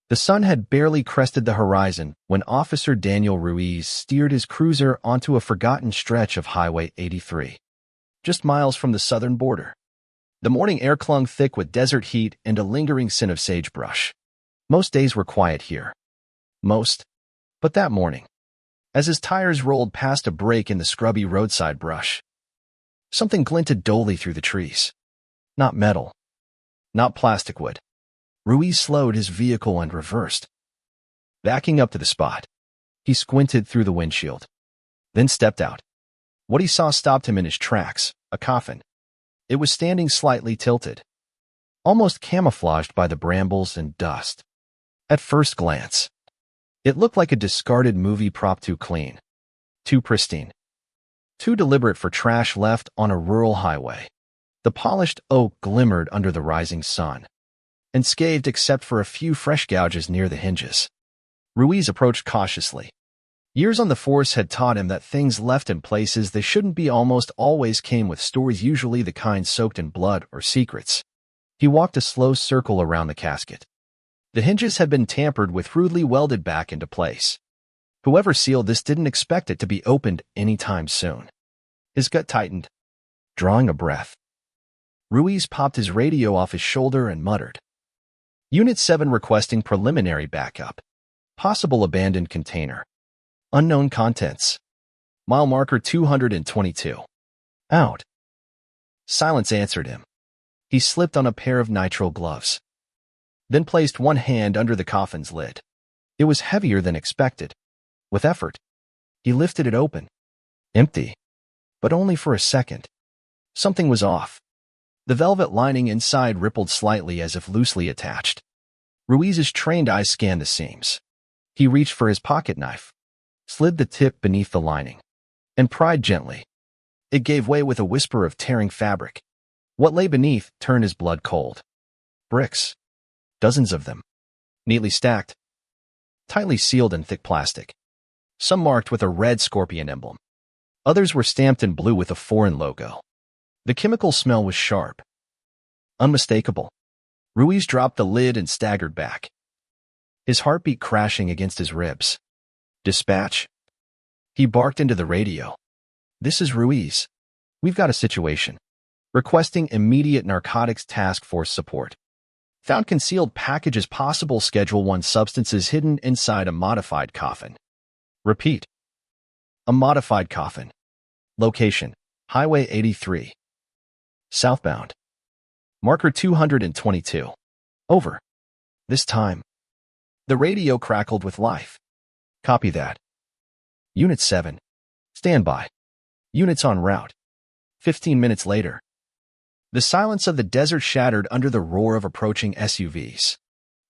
The sun had barely crested the horizon when Officer Daniel Ruiz steered his cruiser onto a forgotten stretch of Highway 83, just miles from the southern border. The morning air clung thick with desert heat and a lingering scent of sagebrush. Most days were quiet here. But that morning, as his tires rolled past a break in the scrubby roadside brush, something glinted dully through the trees. Not metal, not plastic wood. Ruiz slowed his vehicle and reversed. Backing up to the spot, he squinted through the windshield, then stepped out. What he saw stopped him in his tracks, a coffin. It was standing slightly tilted, almost camouflaged by the brambles and dust. At first glance, it looked like a discarded movie prop, too clean, too pristine, too deliberate for trash left on a rural highway. The polished oak glimmered under the rising sun, unscathed except for a few fresh gouges near the hinges. Ruiz approached cautiously. Years on the force had taught him that things left in places they shouldn't be almost always came with stories, usually the kind soaked in blood or secrets. He walked a slow circle around the casket. The hinges had been tampered with, rudely welded back into place. Whoever sealed this didn't expect it to be opened anytime soon. His gut tightened. Drawing a breath, Ruiz popped his radio off his shoulder and muttered, "Unit 7 requesting preliminary backup. Possible abandoned container. Unknown contents. Mile marker 222. Out." Silence answered him. He slipped on a pair of nitrile gloves, then placed one hand under the coffin's lid. It was heavier than expected. With effort, he lifted it open. Empty. But only for a second. Something was off. The velvet lining inside rippled slightly as if loosely attached. Ruiz's trained eyes scanned the seams. He reached for his pocket knife, slid the tip beneath the lining, and pried gently. It gave way with a whisper of tearing fabric. What lay beneath turned his blood cold. Bricks. Dozens of them. Neatly stacked. Tightly sealed in thick plastic. Some marked with a red scorpion emblem. Others were stamped in blue with a foreign logo. The chemical smell was sharp, unmistakable. Ruiz dropped the lid and staggered back, his heartbeat crashing against his ribs. "Dispatch?" He barked into the radio. "This is Ruiz. We've got a situation. Requesting immediate narcotics task force support. Found concealed packages, possible Schedule 1 substances hidden inside a modified coffin." Repeat. A modified coffin. Location: Highway 83. Southbound. Marker 222. Over. This time, the radio crackled with life. "Copy that. Unit 7. Stand by. Units en route." 15 minutes later, the silence of the desert shattered under the roar of approaching SUVs.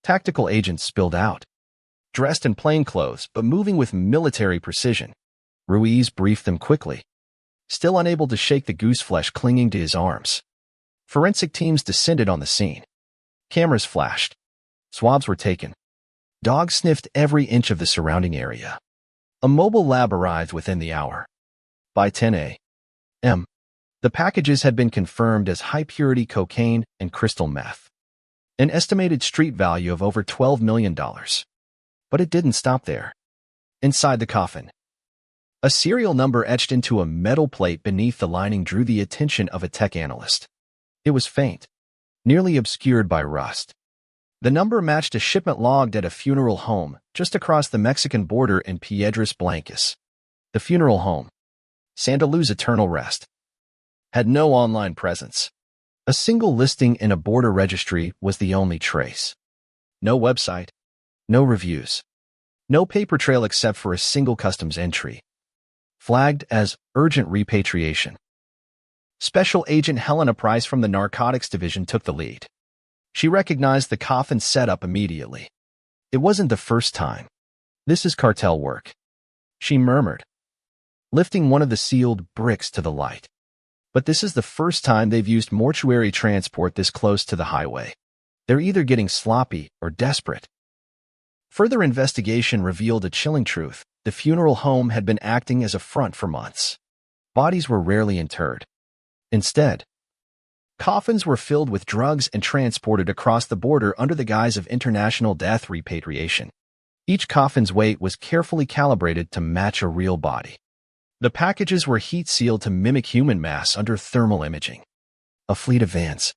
Tactical agents spilled out, dressed in plain clothes but moving with military precision. Ruiz briefed them quickly, still unable to shake the gooseflesh clinging to his arms. Forensic teams descended on the scene. Cameras flashed. Swabs were taken. Dogs sniffed every inch of the surrounding area. A mobile lab arrived within the hour. By 10 a.m., the packages had been confirmed as high-purity cocaine and crystal meth, an estimated street value of over $12 million. But it didn't stop there. Inside the coffin, a serial number etched into a metal plate beneath the lining drew the attention of a tech analyst. It was faint, nearly obscured by rust. The number matched a shipment logged at a funeral home just across the Mexican border in Piedras Blancas. The funeral home, Sandaluz Eternal Rest, had no online presence. A single listing in a border registry was the only trace. No website, no reviews, no paper trail except for a single customs entry, flagged as urgent repatriation. Special Agent Helena Price from the Narcotics Division took the lead. She recognized the coffin setup immediately. "It wasn't the first time. This is cartel work," she murmured, lifting one of the sealed bricks to the light. "But this is the first time they've used mortuary transport this close to the highway. They're either getting sloppy or desperate." Further investigation revealed a chilling truth. The funeral home had been acting as a front for months. Bodies were rarely interred. Instead, Coffins were filled with drugs and transported across the border under the guise of international death repatriation. Each coffin's weight was carefully calibrated to match a real body. The packages were heat-sealed to mimic human mass under thermal imaging. A fleet of vans,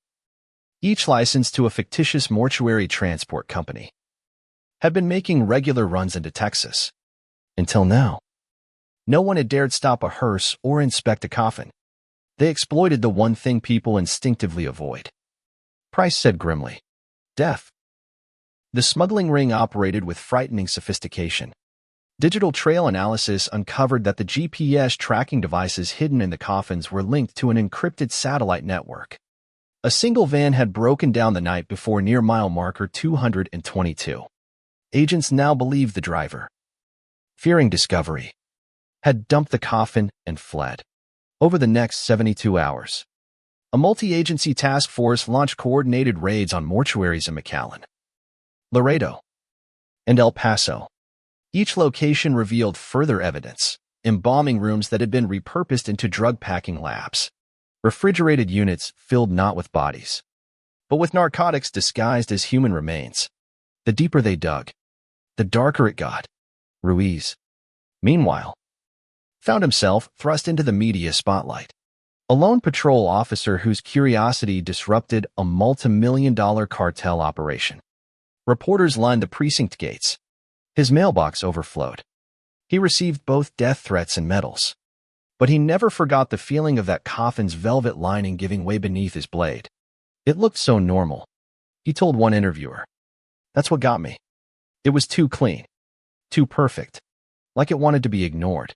each licensed to a fictitious mortuary transport company, had been making regular runs into Texas. Until now, no one had dared stop a hearse or inspect a coffin. They exploited the one thing people instinctively avoid. Price said grimly, death. The smuggling ring operated with frightening sophistication. Digital trail analysis uncovered that the GPS tracking devices hidden in the coffins were linked to an encrypted satellite network. A single van had broken down the night before near mile marker 222. Agents now believed the driver, fearing discovery, had dumped the coffin and fled. Over the next 72 hours, a multi-agency task force launched coordinated raids on mortuaries in McAllen, Laredo, and El Paso. Each location revealed further evidence: embalming rooms that had been repurposed into drug-packing labs, refrigerated units filled not with bodies, but with narcotics disguised as human remains. The deeper they dug, the darker it got. Ruiz, meanwhile, found himself thrust into the media spotlight. A lone patrol officer whose curiosity disrupted a multi-million-dollar cartel operation. Reporters lined the precinct gates. His mailbox overflowed. He received both death threats and medals. But he never forgot the feeling of that coffin's velvet lining giving way beneath his blade. It looked so normal, he told one interviewer. That's what got me. It was too clean, too perfect, like it wanted to be ignored.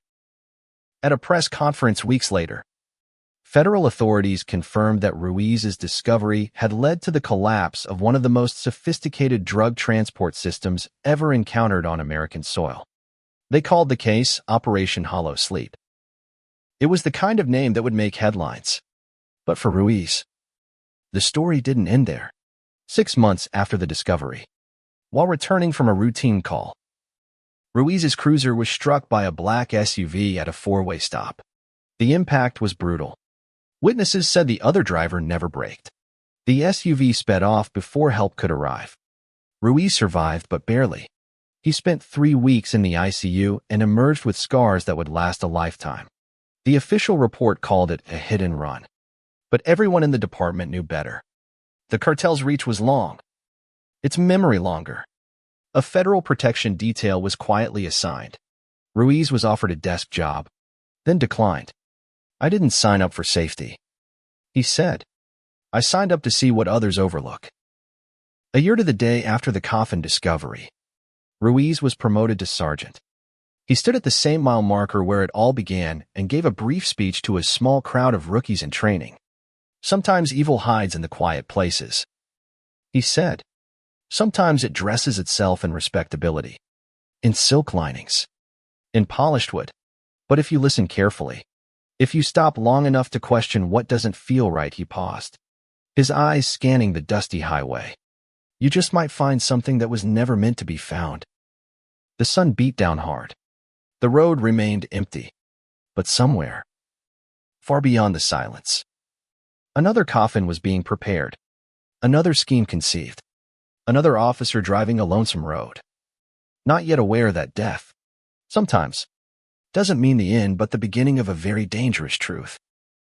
At a press conference weeks later, federal authorities confirmed that Ruiz's discovery had led to the collapse of one of the most sophisticated drug transport systems ever encountered on American soil. They called the case Operation Hollow Sleep. It was the kind of name that would make headlines. But for Ruiz, the story didn't end there. 6 months after the discovery, while returning from a routine call, Ruiz's cruiser was struck by a black SUV at a four-way stop. The impact was brutal. Witnesses said the other driver never braked. The SUV sped off before help could arrive. Ruiz survived, but barely. He spent 3 weeks in the ICU and emerged with scars that would last a lifetime. The official report called it a hit and run. But everyone in the department knew better. The cartel's reach was long, its memory longer. A federal protection detail was quietly assigned. Ruiz was offered a desk job, then declined. I didn't sign up for safety, he said. I signed up to see what others overlook. A year to the day after the coffin discovery, Ruiz was promoted to sergeant. He stood at the same mile marker where it all began and gave a brief speech to a small crowd of rookies in training. Sometimes evil hides in the quiet places, he said. Sometimes it dresses itself in respectability, in silk linings, in polished wood. But if you listen carefully, if you stop long enough to question what doesn't feel right, he paused, his eyes scanning the dusty highway, you just might find something that was never meant to be found. The sun beat down hard. The road remained empty. But somewhere, far beyond the silence, another coffin was being prepared, another scheme conceived, another officer driving a lonesome road, not yet aware that death, sometimes, doesn't mean the end but the beginning of a very dangerous truth.